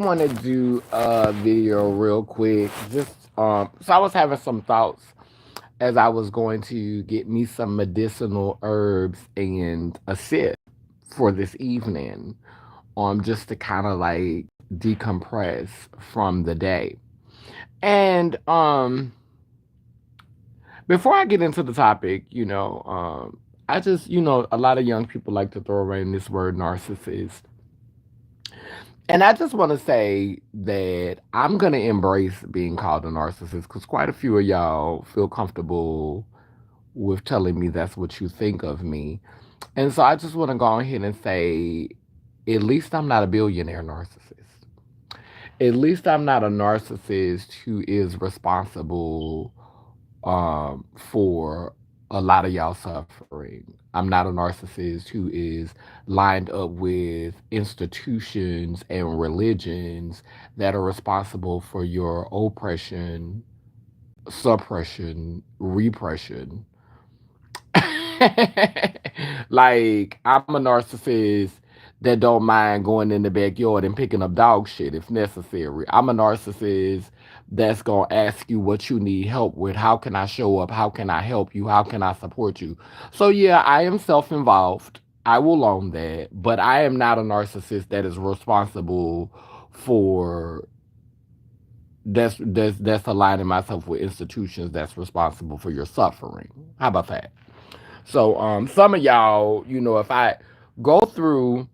want to do a video real quick. So I was having some thoughts as I was going to get me some medicinal herbs and a sip for this evening, just to kind of like decompress from the day. And before I get into the topic, I just, a lot of young people like to throw around this word narcissist. And I just want to say that I'm going to embrace being called a narcissist because quite a few of y'all feel comfortable with telling me that's what you think of me. And so I just want to go ahead and say, at least I'm not a billionaire narcissist. At least I'm not a narcissist who is responsible for a lot of y'all suffering. I'm not a narcissist who is lined up with institutions and religions that are responsible for your oppression, suppression, repression. Like, I'm a narcissist that don't mind going in the backyard and picking up dog shit if necessary. I'm a narcissist that's going to ask you what you need help with. How can I show up? How can I help you? How can I support you? So, yeah, I am self involved. I will own that. But I am not a narcissist that is responsible for that's aligning myself with institutions that's responsible for your suffering. How about that? So some of y'all, if I go through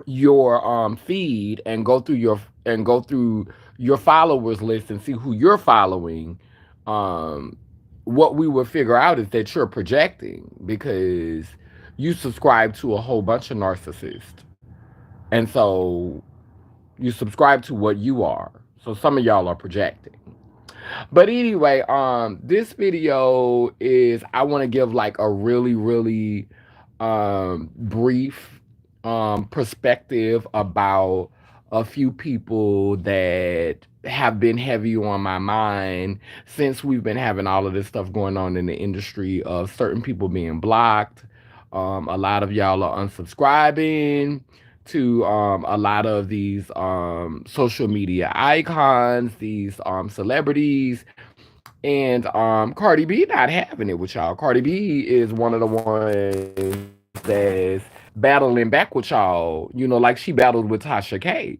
your feed and go through your followers list and see who you're following, um what we would figure out is that you're projecting because you subscribe to a whole bunch of narcissists. And so you subscribe to what you are. So some of y'all are projecting. But anyway, this video is I want to give like a really brief perspective about a few people that have been heavy on my mind since we've been having all of this stuff going on in the industry of certain people being blocked. A lot of y'all are unsubscribing to a lot of these social media icons, these celebrities, and Cardi B not having it with y'all. Cardi B is one of the ones that's battling back with y'all. Like she battled with Tasha K.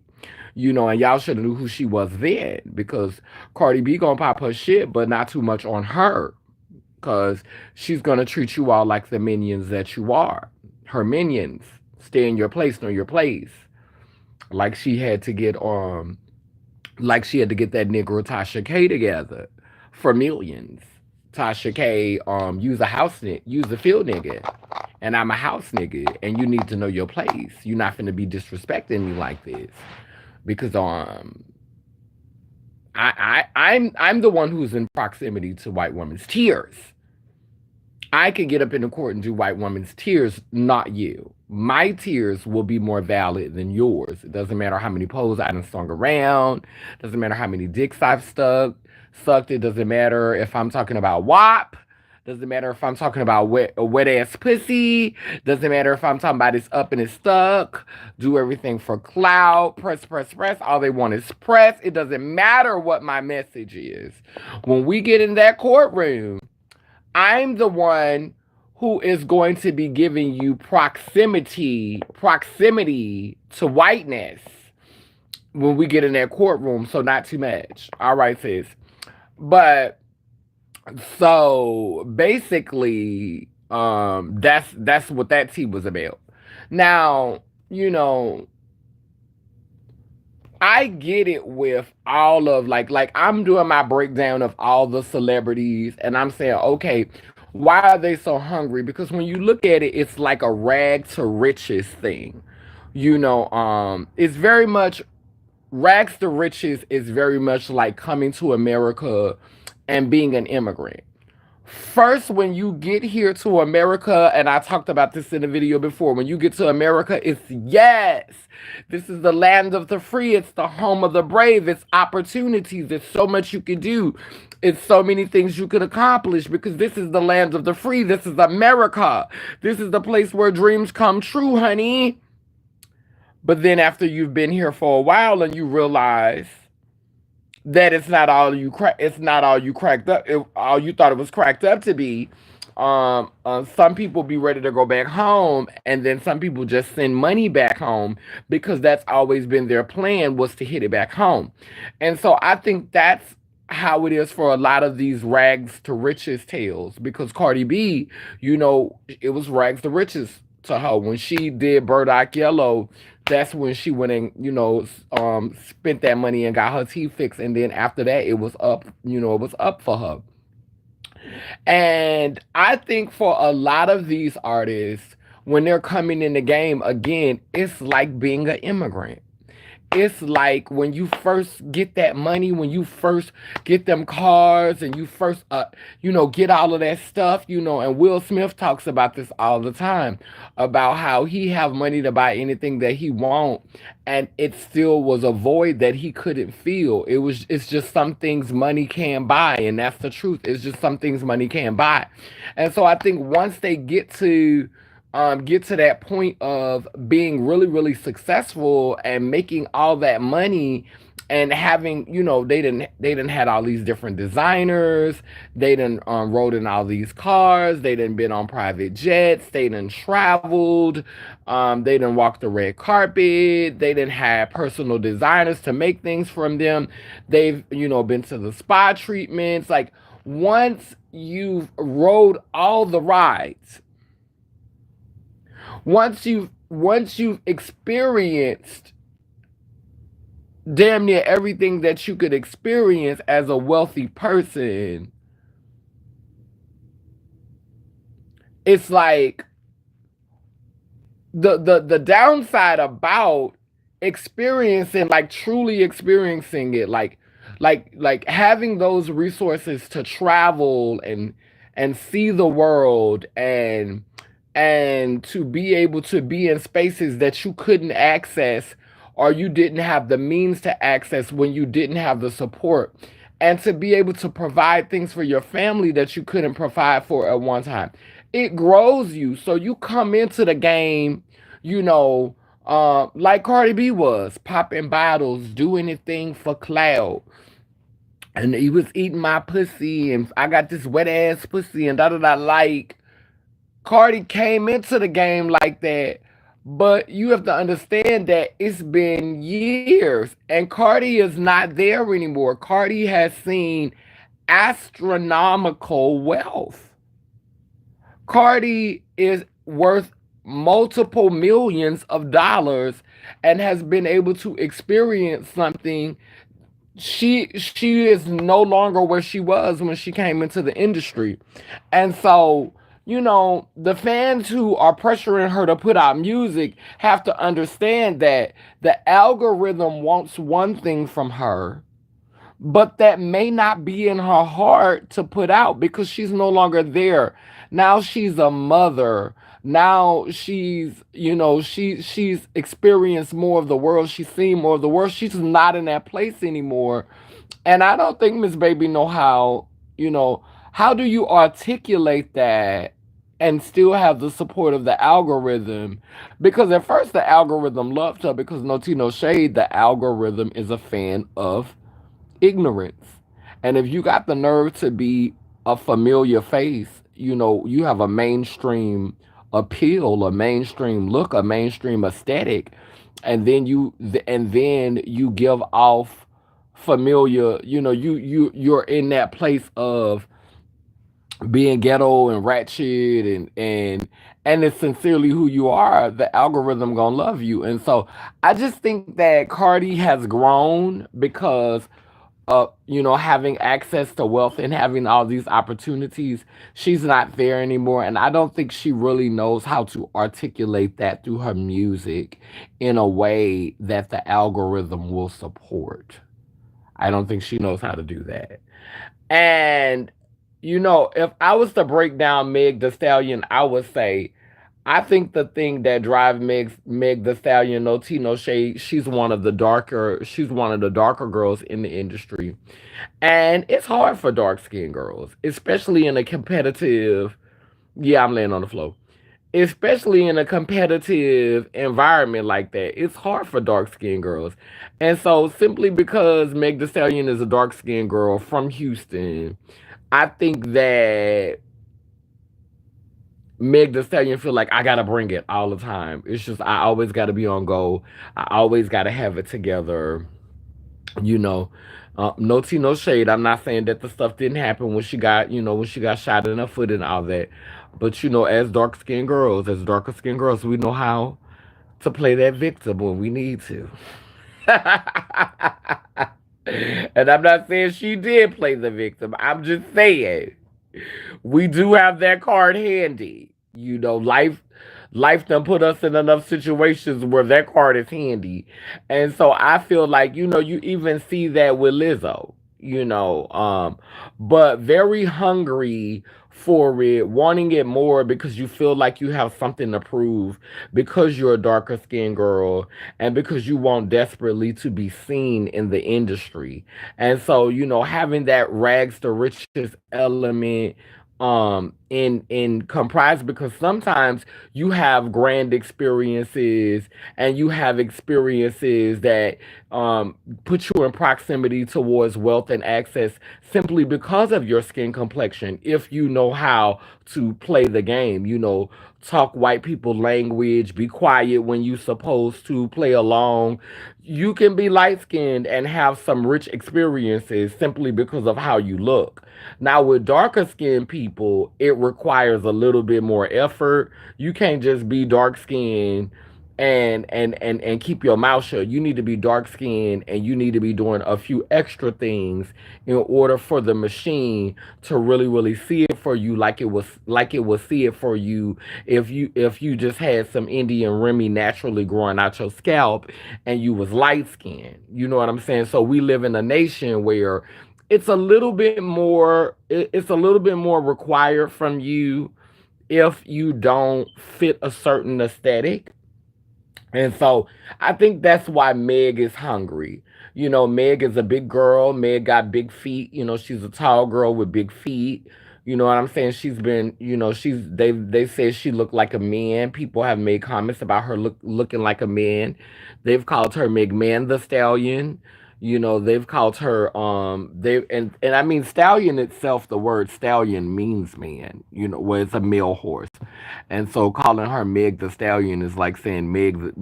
And y'all should have knew who she was then because Cardi B gonna pop her shit, but not too much on her because she's gonna treat you all like the minions that you are. Her minions. Stay in your place, know your place. Like she had to get that nigga Tasha K together for millions. Tasha K use a field nigga. And I'm a house nigga and you need to know your place. You're not finna be disrespecting me like this. Because I'm the one who's in proximity to white women's tears. I can get up in the court and do white woman's tears, not you. My tears will be more valid than yours. It doesn't matter how many poles I done sung around. Doesn't matter how many dicks I've sucked. It doesn't matter if I'm talking about WAP. Doesn't matter if I'm talking about wet ass pussy. Doesn't matter if I'm talking about it's up and it's stuck. Do everything for clout. Press, press, press. All they want is press. It doesn't matter what my message is. When we get in that courtroom, I'm the one who is going to be giving you proximity to whiteness when we get in that courtroom. So not too much. All right, sis. But so basically, that's what that tea was about. Now, I get it with all of like I'm doing my breakdown of all the celebrities and I'm saying, okay, why are they so hungry? Because when you look at it, it's like a rag to riches thing. It's very much rags to riches is very much like coming to America and being an immigrant. First, when you get here to America, and I talked about this in a video before, when you get to America, it's yes. This is the land of the free. It's the home of the brave. It's opportunities. There's so much you can do. It's so many things you could accomplish because this is the land of the free. This is America. This is the place where dreams come true, honey. But then after you've been here for a while and you realize that it's not all you cracked up, all you thought it was cracked up to be. Some people be ready to go back home, and then some people just send money back home because that's always been their plan, was to hit it back home. And so I think that's how it is for a lot of these rags to riches tales, because Cardi B, it was rags to riches to her when she did Burdock Yellow. That's when she went and spent that money and got her teeth fixed, and then after that it was up. It was up for her. And I think for a lot of these artists, when they're coming in the game again, it's like being an immigrant. It's like when you first get that money, when you first get them cars, and you first get all of that stuff. And Will Smith talks about this all the time, about how he have money to buy anything that he want, and it still was a void that he couldn't feel. It's just some things money can buy, and that's the truth. It's just some things money can buy. And so I think once they get to that point of being really, really successful and making all that money, and having, they didn't had all these different designers, they didn't rode in all these cars, they didn't been on private jets, they didn't traveled, they didn't walk the red carpet, they didn't have personal designers to make things from them, they've been to the spa treatments. Like, once you've rode all the rides, once you've experienced damn near everything that you could experience as a wealthy person, it's like the downside about experiencing, like truly experiencing it, like having those resources to travel and see the world, and to be able to be in spaces that you couldn't access, or you didn't have the means to access when you didn't have the support, and to be able to provide things for your family that you couldn't provide for at one time. It grows you. So you come into the game, like Cardi B was, popping bottles, do anything for cloud. And he was eating my pussy, and I got this wet ass pussy, and da da da. Like, Cardi came into the game like that, but you have to understand that it's been years, and Cardi is not there anymore. Cardi has seen astronomical wealth. Cardi is worth multiple millions of dollars, and has been able to experience something. She is no longer where she was when she came into the industry. And so, the fans who are pressuring her to put out music have to understand that the algorithm wants one thing from her, but that may not be in her heart to put out, because she's no longer there. Now she's a mother. Now she's experienced more of the world. She's seen more of the world. She's not in that place anymore. And I don't think Miss Baby know how do you articulate that and still have the support of the algorithm? Because at first the algorithm loved her, because no tea, no shade, the algorithm is a fan of ignorance. And if you got the nerve to be a familiar face, you have a mainstream appeal, a mainstream look, a mainstream aesthetic, and then you give off familiar, you're in that place of being ghetto and ratchet, and it's sincerely who you are, the algorithm gonna love you. And so I just think that Cardi has grown because having access to wealth and having all these opportunities. She's not there anymore, and I don't think she really knows how to articulate that through her music in a way that the algorithm will support. I don't think she knows how to do that. And if I was to break down Meg the Stallion, I would say I think the thing that drives Meg the Stallion, no tea, no shade, she's one of the darker girls in the industry. And it's hard for dark skinned girls, especially in a competitive, yeah, I'm laying on the floor. especially in a competitive environment like that, it's hard for dark skinned girls. And so simply because Meg Thee Stallion is a dark skinned girl from Houston, I think that Meg Thee Stallion feel like I gotta bring it all the time. It's just I always gotta be on go. I always gotta have it together. You know, no tea, no shade. I'm not saying that the stuff didn't happen when she got, when she got shot in her foot and all that. But as dark skinned girls, as darker skinned girls, we know how to play that victim when we need to. And I'm not saying she did play the victim. I'm just saying we do have that card handy. Life done put us in enough situations where that card is handy. And so I feel like, you even see that with Lizzo, but very hungry for it, wanting it more because you feel like you have something to prove, because you're a darker skinned girl, and because you want desperately to be seen in the industry. And so, having that rags to riches element in comprised, because sometimes you have grand experiences and you have experiences that put you in proximity towards wealth and access simply because of your skin complexion, if you know how to play the game, talk white people language, be quiet when you supposed to, play along. You can be light skinned and have some rich experiences simply because of how you look. Now, with darker skinned people, it requires a little bit more effort. You can't just be dark skinned and keep your mouth shut. You need to be dark skinned and you need to be doing a few extra things in order for the machine to really, really see it for you, like it would see it for you if you just had some Indian Remy naturally growing out your scalp and you was light skinned. You know what I'm saying? So we live in a nation where it's a little bit more required from you if you don't fit a certain aesthetic. And so I think that's why Meg is hungry. Meg is a big girl. Meg got big feet. She's a tall girl with big feet. You know what I'm saying? She's been, they say she looked like a man. People have made comments about her looking like a man. They've called her Meg Man the Stallion. They've called her and I mean stallion itself, the word stallion means man, where it's a male horse. And so calling her Meg the Stallion is like saying Meg,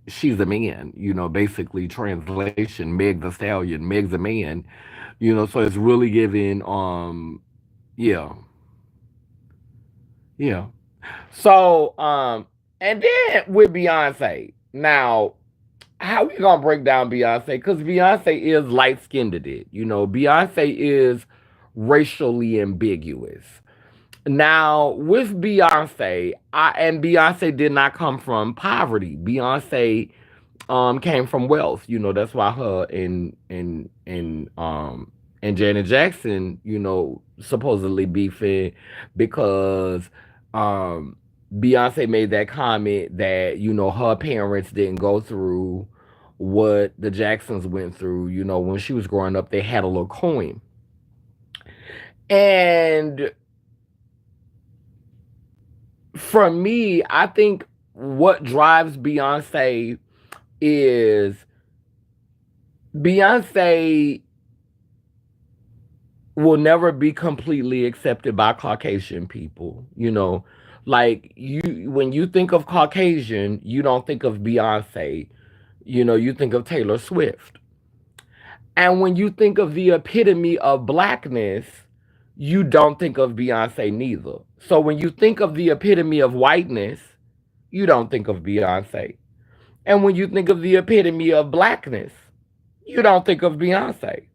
she's a man, basically translation, Meg the Stallion, Meg's a man, so it's really giving, yeah, yeah. So, and then with Beyonce, now, how we gonna break down Beyonce? Because Beyonce is light skinned it. Beyonce is racially ambiguous. Now, with Beyonce, and Beyonce did not come from poverty. Beyonce came from wealth. That's why her and Janet Jackson, supposedly beefing because Beyonce made that comment that, her parents didn't go through what the Jacksons went through. When she was growing up, they had a little coin. And for me, I think what drives Beyonce is Beyonce will never be completely accepted by Caucasian people. Like when you think of Caucasian, you don't think of Beyonce. You think of Taylor Swift. And when you think of the epitome of blackness, you don't think of Beyonce neither. So when you think of the epitome of whiteness, you don't think of Beyonce. And when you think of the epitome of blackness, you don't think of Beyonce.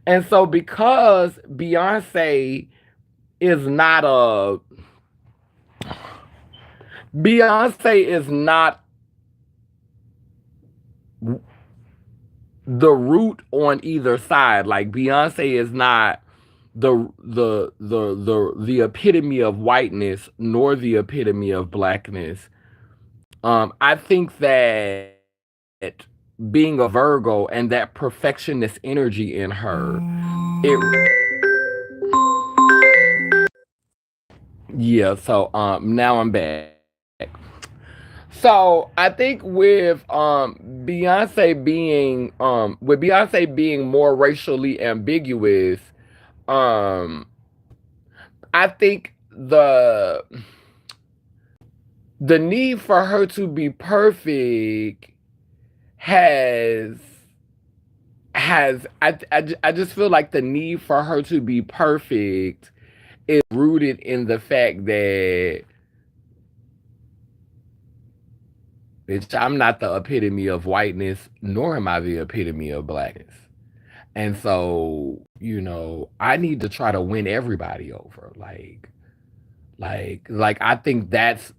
And so because is not a Beyonce is not the root on either side. Like Beyonce is not the epitome of whiteness nor the epitome of blackness. I think that being a Virgo and that perfectionist energy in her, it Yeah, so now I'm back. So I think with Beyonce being more racially ambiguous, um I think the need for her to be perfect has I just feel like the need for her to be perfect is rooted in the fact that, bitch, I'm not the epitome of whiteness, nor am I the epitome of blackness. And so, I need to try to win everybody over. Like I think that's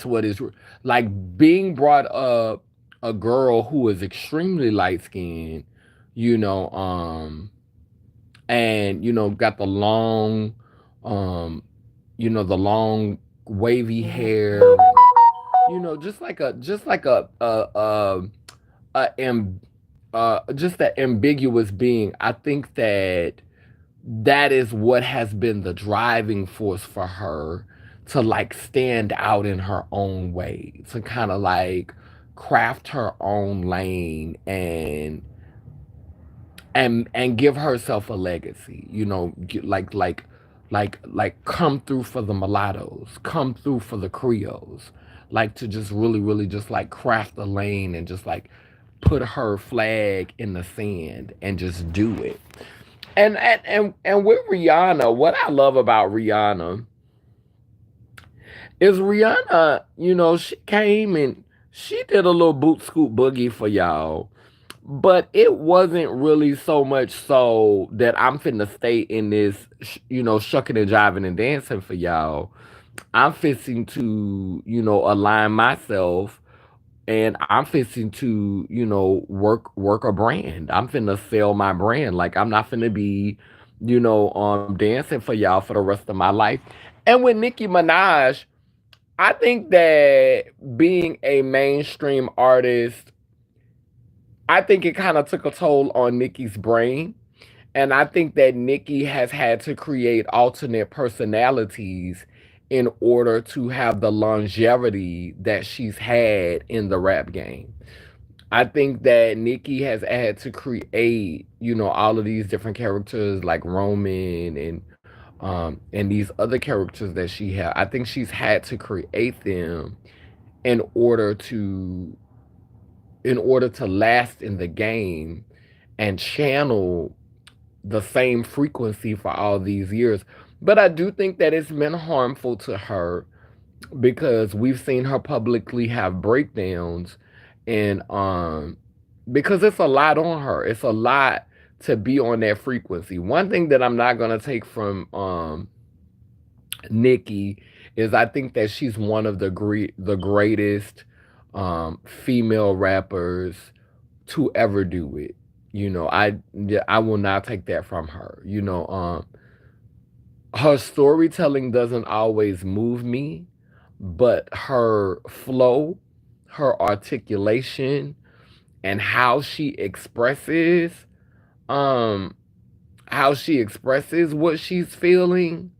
what is like being brought up a girl who is extremely light skinned, you know, and got um, the long wavy hair, and, a am just that ambiguous being. I think that is what has been the driving force for her to like stand out in her own way, to kind of like craft her own lane and give herself a legacy, like come through for the mulattoes, come through for the Creoles, like to just really, really just like craft a lane and just like put her flag in the sand and just do it. And with Rihanna, what I love about Rihanna is Rihanna, she came and she did a little boot scoot boogie for y'all. But it wasn't really so much so that I'm finna stay in this, shucking and jiving and dancing for y'all. I'm fixing to, align myself, and I'm fixing to, work a brand. I'm finna sell my brand. Like I'm not finna be, dancing for y'all for the rest of my life. And with Nicki Minaj, I think that being a mainstream artist, I think it kind of took a toll on Nicki's brain. And I think that Nicki has had to create alternate personalities in order to have the longevity that she's had in the rap game. I think that Nicki has had to create, all of these different characters like Roman and these other characters that she had. I think she's had to create them in order to last in the game and channel the same frequency for all these years. But I do think that it's been harmful to her because we've seen her publicly have breakdowns, and because it's a lot on her. It's a lot to be on that frequency. One thing that I'm not going to take from Nicki is I think that she's one of the greatest female rappers to ever do it. I will not take that from her. Her storytelling doesn't always move me, but her flow, her articulation, and um how she expresses what she's feeling.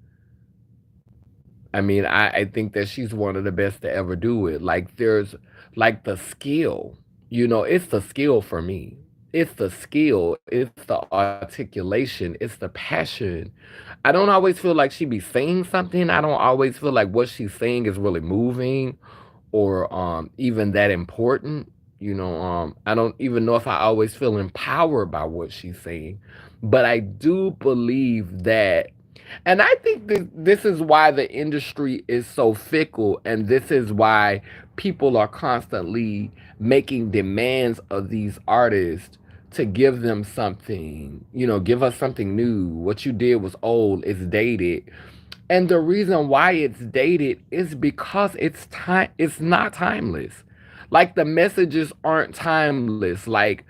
I mean, I think that she's one of the best to ever do it. Like there's like the skill, it's the skill for me. It's the skill, it's the articulation, it's the passion. I don't always feel like she be saying something. I don't always feel like what she's saying is really moving or even that important. I don't even know if I always feel empowered by what she's saying. But I do believe that, and I think this is why the industry is so fickle, and this is why people are constantly making demands of these artists to give them something, give us something new. What you did was old, it's dated. And the reason why it's dated is because it's not timeless. Like the messages aren't timeless. Like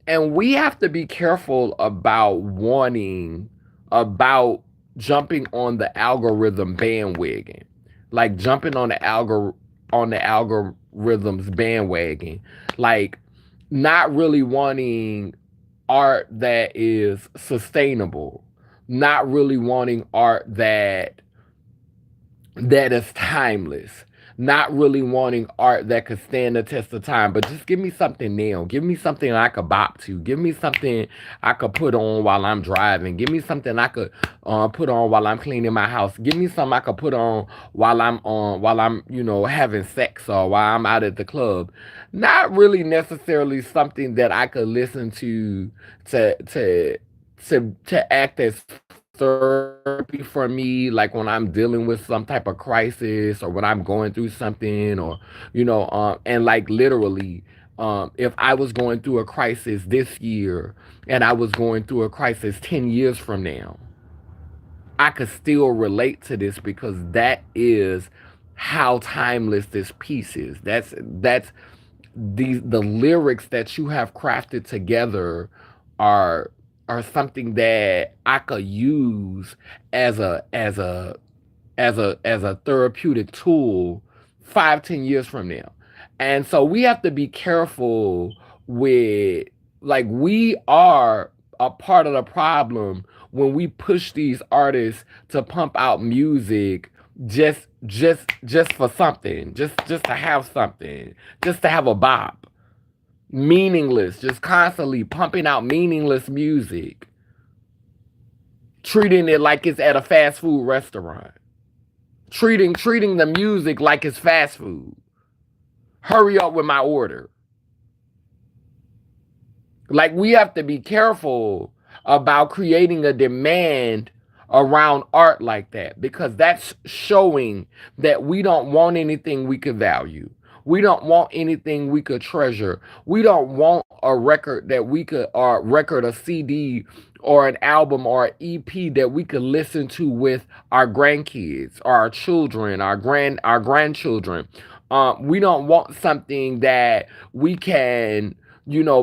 and we have to be careful about jumping on the algorithm bandwagon. Like jumping on the algorithm's bandwagon. Like not really wanting art that is sustainable, not really wanting art that that is timeless. Not really wanting art that could stand the test of time, but just give me something now. Give me something I could bop to. Give me something I could put on while I'm driving. Give me something I could put on while I'm cleaning my house. Give me something I could put on while I'm having sex or while I'm out at the club. Not really necessarily something that I could listen to to act as therapy for me, like when I'm dealing with some type of crisis or when I'm going through something, or and like literally, if I was going through a crisis this year and I was going through a crisis 10 years from now, I could still relate to this because that is how timeless this piece is. That's the lyrics that you have crafted together are something that I could use as a therapeutic tool 5-10 years from now. And so we have to be careful with, like, we are a part of the problem when we push these artists to pump out music just for something, just to have something, just to have a bop. Meaningless, just constantly pumping out meaningless music, treating it like it's at a fast food restaurant, treating the music like it's fast food. Hurry up with my order. Like, we have to be careful about creating a demand around art like that, because that's showing that we don't want anything we could value. We don't want anything we could treasure. We don't want a record that we could, or a record, a CD, or an album, or an EP that we could listen to with our grandkids, or our children, our grandchildren. We don't want something that we can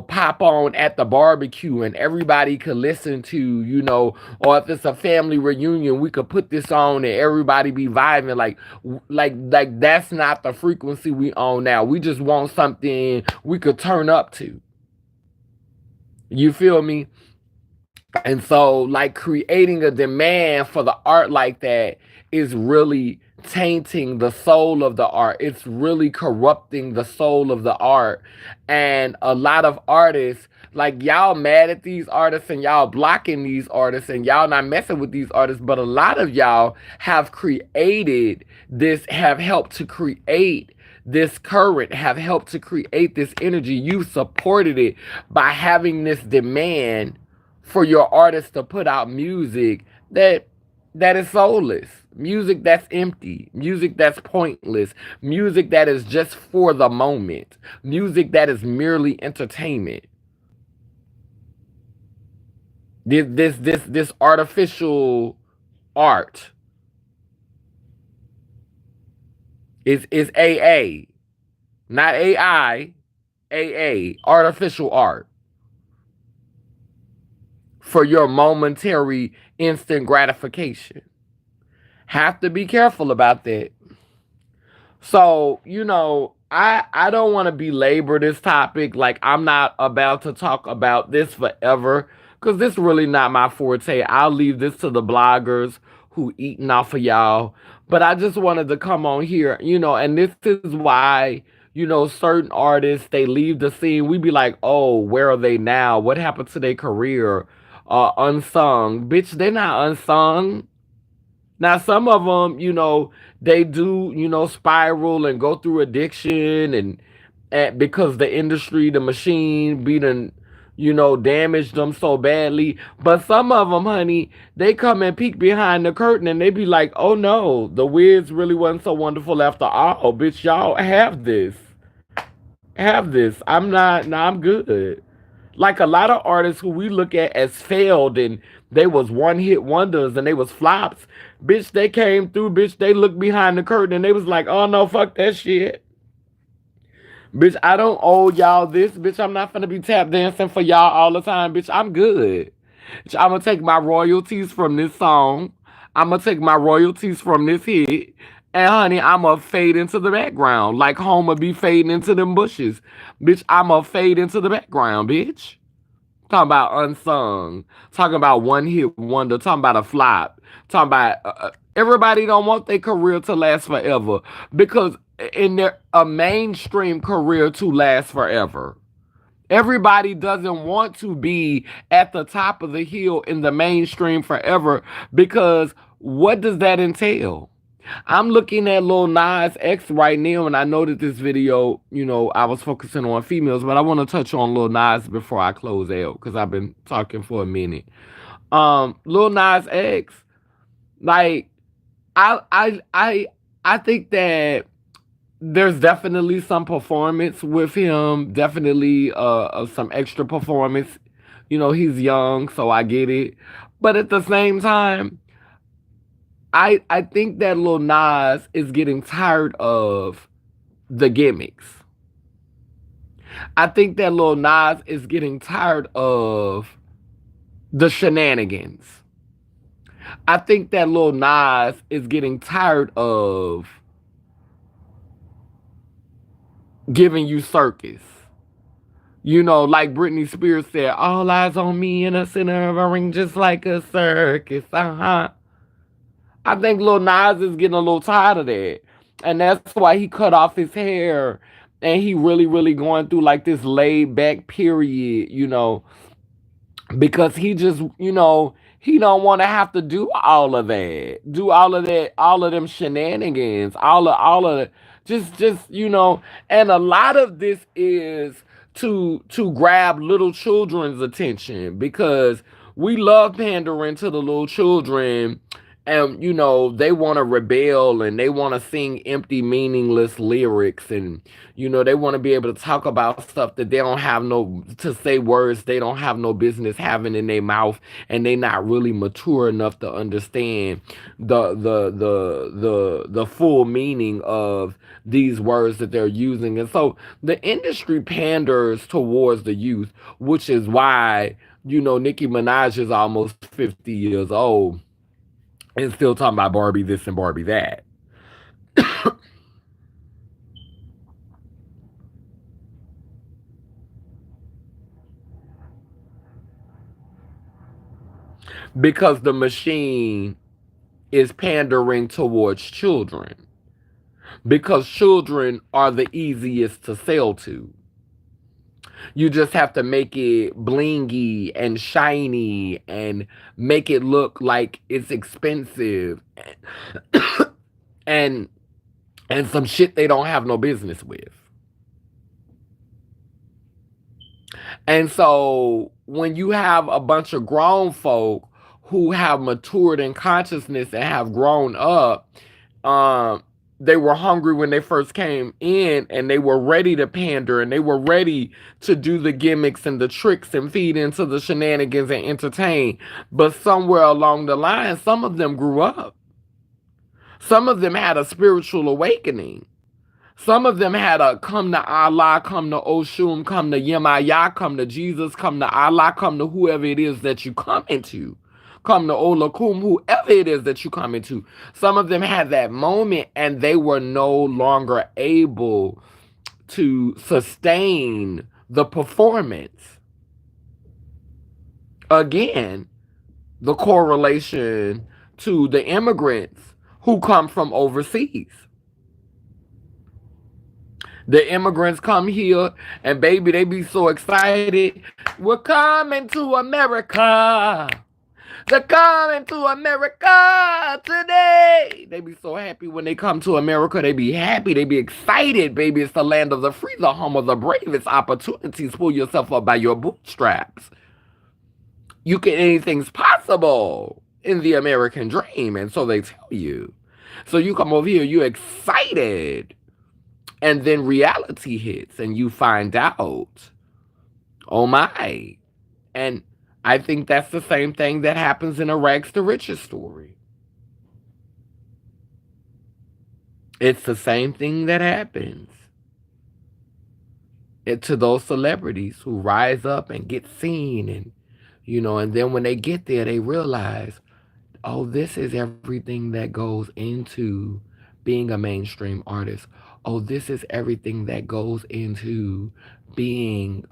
pop on at the barbecue and everybody could listen to, or if it's a family reunion, we could put this on and everybody be vibing. Like that's not the frequency we on now. We just want something we could turn up to. You feel me? And so, like, creating a demand for the art like that is really tainting the soul of the art. It's really corrupting the soul of the art. And a lot of artists, like, y'all mad at these artists and y'all blocking these artists and y'all not messing with these artists, but a lot of y'all have created this, have helped to create this current, have helped to create this energy. You supported it by having this demand for your artist to put out music that is soulless, music that's empty, music that's pointless, music that is just for the moment, music that is merely entertainment. This artificial art is AA, not AI, AA, artificial art for your momentary instant gratification. Have to be careful about that. So, I don't want to belabor this topic. Like, I'm not about to talk about this forever because this is really not my forte. I'll leave this to the bloggers who eating off of y'all. But I just wanted to come on here, and this is why, certain artists, they leave the scene. We be like, oh, where are they now? What happened to their career? Unsung. Bitch, they're not unsung. Now, some of them, they do, spiral and go through addiction, and because the industry, the machine, beaten, damaged them so badly. But some of them, honey, they come and peek behind the curtain and they be like, oh no, the Wiz really wasn't so wonderful after all. Bitch, y'all have this. Have this. I'm not, nah, I'm good. Like, a lot of artists who we look at as failed and they was one hit wonders and they was flops. Bitch, they came through, bitch, they looked behind the curtain and they was like, oh no, fuck that shit. Bitch, I don't owe y'all this. Bitch, I'm not finna be tap dancing for y'all all the time. Bitch, I'm good. Bitch, I'm gonna take my royalties from this song. I'm gonna take my royalties from this hit. And honey, I'm gonna fade into the background. Like Homer be fading into them bushes. Bitch, I'm gonna fade into the background, bitch. Talking about unsung. Talking about one hit wonder. Talking about a flop. Talking about Everybody don't want their career to last forever because in their a mainstream career to last forever. Everybody doesn't want to be at the top of the hill in the mainstream forever because what does that entail? I'm looking at Lil Nas X right now, and I know that this video, I was focusing on females, but I want to touch on Lil Nas before I close out because I've been talking for a minute. Lil Nas X, like I think that there's definitely some performance with him, definitely some extra performance. He's young, so I get it. But at the same time, I think that Lil Nas is getting tired of the gimmicks. I think that Lil Nas is getting tired of the shenanigans. I think that Lil Nas is getting tired of giving you circus. Like Britney Spears said, all eyes on me in the center of a ring just like a circus. I think Lil Nas is getting a little tired of that. And that's why he cut off his hair. And he really, really going through like this laid back period, because he just, he don't want to have to do all of that, all of them shenanigans, all of just, and a lot of this is to grab little children's attention because we love pandering to the little children, and they want to rebel and they want to sing empty meaningless lyrics, and they want to be able to talk about stuff that they don't have no to say words they don't have no business having in their mouth, and they not really mature enough to understand the full meaning of these words that they're using. And so the industry panders towards the youth, which is why Nicki Minaj is almost 50 years old and still talking about Barbie this and Barbie that. Because the machine is pandering towards children. Because children are the easiest to sell to. You just have to make it blingy and shiny and make it look like it's expensive and some shit they don't have no business with. And so when you have a bunch of grown folk who have matured in consciousness and have grown up, they were hungry when they first came in, and they were ready to pander, and they were ready to do the gimmicks and the tricks and feed into the shenanigans and entertain. But somewhere along the line, some of them grew up. Some of them had a spiritual awakening. Some of them had a come to Allah, come to Oshun, come to Yemayah, come to Jesus, come to Allah, come to whoever it is that you come into. Come to Olakum, whoever it is that you come into. Some of them had that moment and they were no longer able to sustain the performance. Again, the correlation to the immigrants who come from overseas. The immigrants come here and baby, they be so excited. We're coming to America. They're coming to America today. They be so happy when they come to America. They be happy. They be excited, baby. It's the land of the free, the home of the brave. It's opportunities. Pull yourself up by your bootstraps. Anything's possible in the American dream. And so they tell you. So you come over here, you're excited. And then reality hits and you find out, oh my. And I think that's the same thing that happens in a rags to riches story. It's the same thing that happens to those celebrities who rise up and get seen, and and then when they get there, they realize, oh, this is everything that goes into being a mainstream artist. Oh, this is everything that goes into being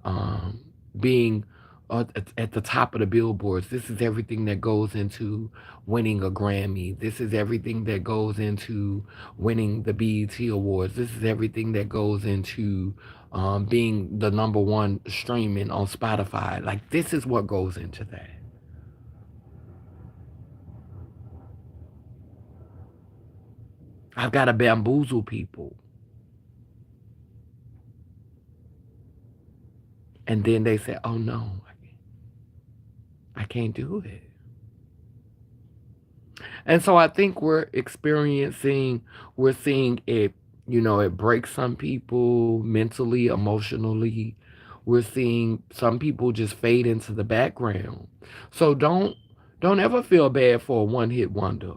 at the top of the billboards. This is everything that goes into winning a Grammy. This is everything that goes into winning the BET Awards. This is everything that goes into being the number one streaming on Spotify. Like, this is what goes into that. I've got to bamboozle people. And then they say, oh no, I can't do it. And so I think we're seeing it, it breaks some people mentally, emotionally. We're seeing some people just fade into the background. So don't ever feel bad for a one-hit wonder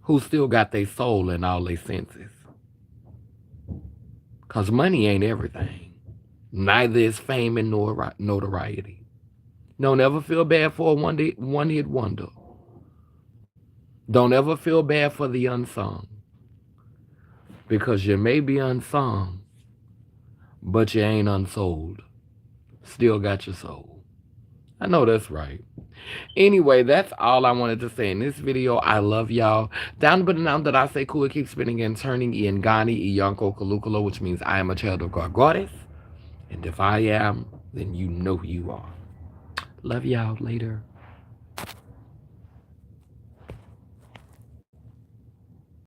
who still got their soul and all their senses. Cause money ain't everything. Neither is fame and notoriety. Don't ever feel bad for a one-hit wonder. Don't ever feel bad for the unsung. Because you may be unsung, but you ain't unsold. Still got your soul. I know that's right. Anyway, that's all I wanted to say in this video. I love y'all. Down but now that I say cool, it keeps spinning and turning. Iangani, Iyanko, Kalukalo, which means I am a child of God Goddess. And if I am, then you know who you are. Love y'all. Later.